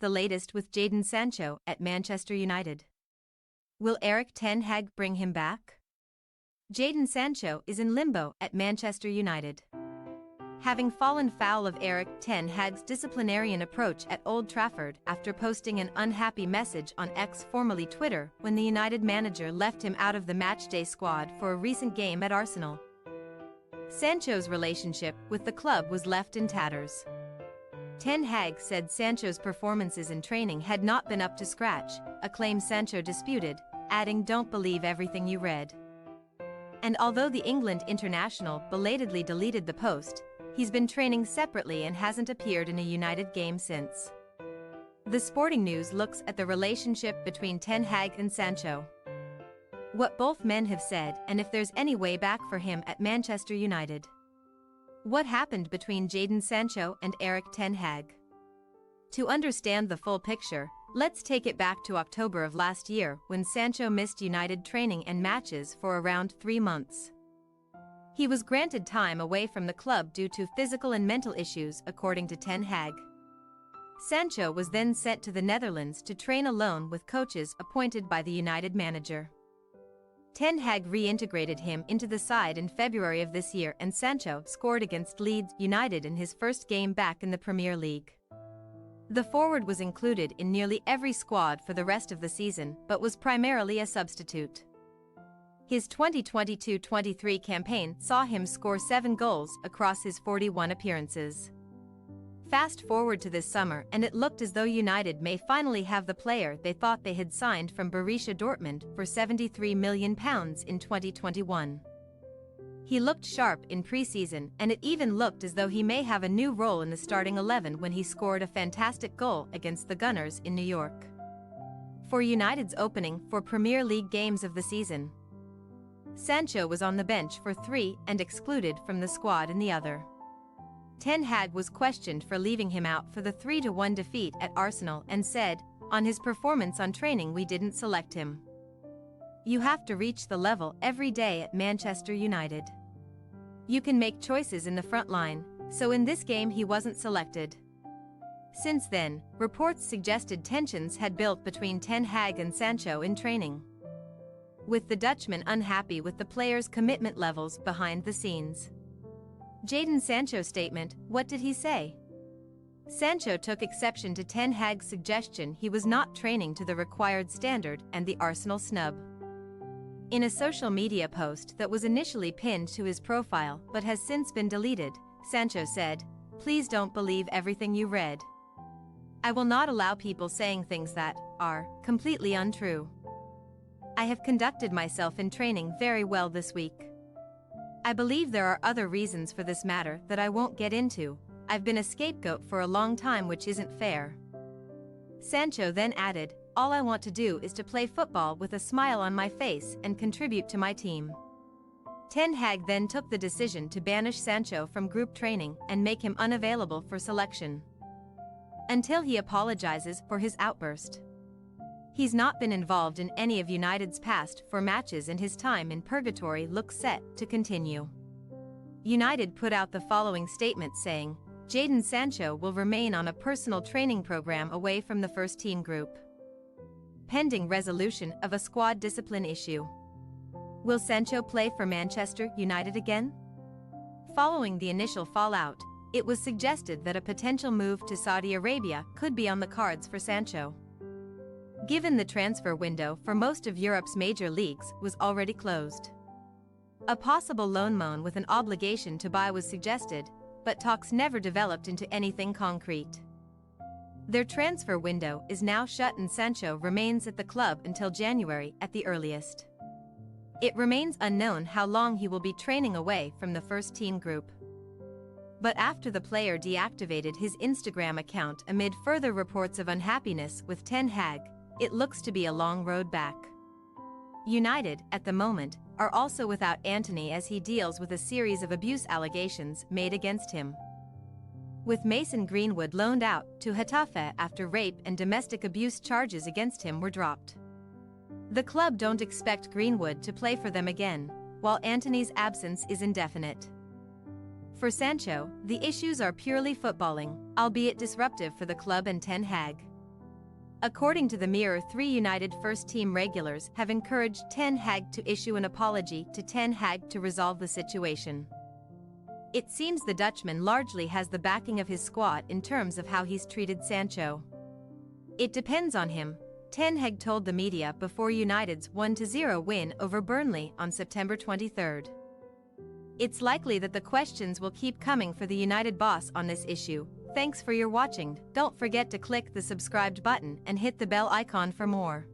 the latest with Jadon Sancho at Manchester United. Will Erik ten Hag bring him back? Jadon Sancho is in limbo at Manchester United. Having fallen foul of Erik ten Hag's disciplinarian approach at Old Trafford after posting an unhappy message on X, formerly Twitter, when the United manager left him out of the matchday squad for a recent game at Arsenal. Sancho's relationship with the club was left in tatters. Ten Hag said Sancho's performances in training had not been up to scratch, a claim Sancho disputed, adding, "Don't believe everything you read." And although the England international belatedly deleted the post, he's been training separately and hasn't appeared in a United game since. The Sporting News looks at the relationship between Ten Hag and Sancho, what both men have said, and if there's any way back for him at Manchester United. What happened between Jadon Sancho and Erik ten Hag? To understand the full picture, let's take it back to October of last year when Sancho missed United training and matches for around 3 months. He was granted time away from the club due to physical and mental issues, according to Ten Hag. Sancho was then sent to the Netherlands to train alone with coaches appointed by the United manager. Ten Hag reintegrated him into the side in February of this year, and Sancho scored against Leeds United in his first game back in the Premier League. The forward was included in nearly every squad for the rest of the season, but was primarily a substitute. His 2022-23 campaign saw him score 7 goals across his 41 appearances. Fast forward to this summer and it looked as though United may finally have the player they thought they had signed from Borussia Dortmund for £73 million in 2021. He looked sharp in pre-season, and it even looked as though he may have a new role in the starting 11 when he scored a fantastic goal against the Gunners in New York for United's opening 4 Premier League games of the season. Sancho was on the bench for 3 and excluded from the squad in the other. Ten Hag was questioned for leaving him out for the 3-1 defeat at Arsenal and said, "On his performance on training, we didn't select him. You have to reach the level every day at Manchester United. You can make choices in the front line, so in this game he wasn't selected." Since then, reports suggested tensions had built between Ten Hag and Sancho in training, with the Dutchman unhappy with the player's commitment levels behind the scenes. Jadon Sancho's statement, what did he say? Sancho took exception to Ten Hag's suggestion he was not training to the required standard and the Arsenal snub. In a social media post that was initially pinned to his profile but has since been deleted, Sancho said, "Please don't believe everything you read. I will not allow people saying things that are completely untrue. I have conducted myself in training very well this week. I believe there are other reasons for this matter that I won't get into. I've been a scapegoat for a long time, which isn't fair." Sancho then added, "All I want to do is to play football with a smile on my face and contribute to my team." Ten Hag then took the decision to banish Sancho from group training and make him unavailable for selection until he apologizes for his outburst. He's not been involved in any of United's past 4 matches, and his time in purgatory looks set to continue. United put out the following statement saying, "Jadon Sancho will remain on a personal training program away from the first team group, pending resolution of a squad discipline issue." Will Sancho play for Manchester United again? Following the initial fallout, it was suggested that a potential move to Saudi Arabia could be on the cards for Sancho, given the transfer window for most of Europe's major leagues was already closed. A possible loan with an obligation to buy was suggested, but talks never developed into anything concrete. Their transfer window is now shut and Sancho remains at the club until January at the earliest. It remains unknown how long he will be training away from the first team group. But after the player deactivated his Instagram account amid further reports of unhappiness with Ten Hag, it looks to be a long road back. United, at the moment, are also without Antony as he deals with a series of abuse allegations made against him, with Mason Greenwood loaned out to Getafe after rape and domestic abuse charges against him were dropped. The club don't expect Greenwood to play for them again, while Antony's absence is indefinite. For Sancho, the issues are purely footballing, albeit disruptive for the club and Ten Hag. According to the Mirror, 3 United first-team regulars have encouraged Ten Hag to issue an apology to Ten Hag to resolve the situation. It seems the Dutchman largely has the backing of his squad in terms of how he's treated Sancho. It depends on him, Ten Hag told the media before United's 1-0 win over Burnley on September 23. It's likely that the questions will keep coming for the United boss on this issue. Thanks for your watching. Don't forget to click the subscribed button and hit the bell icon for more.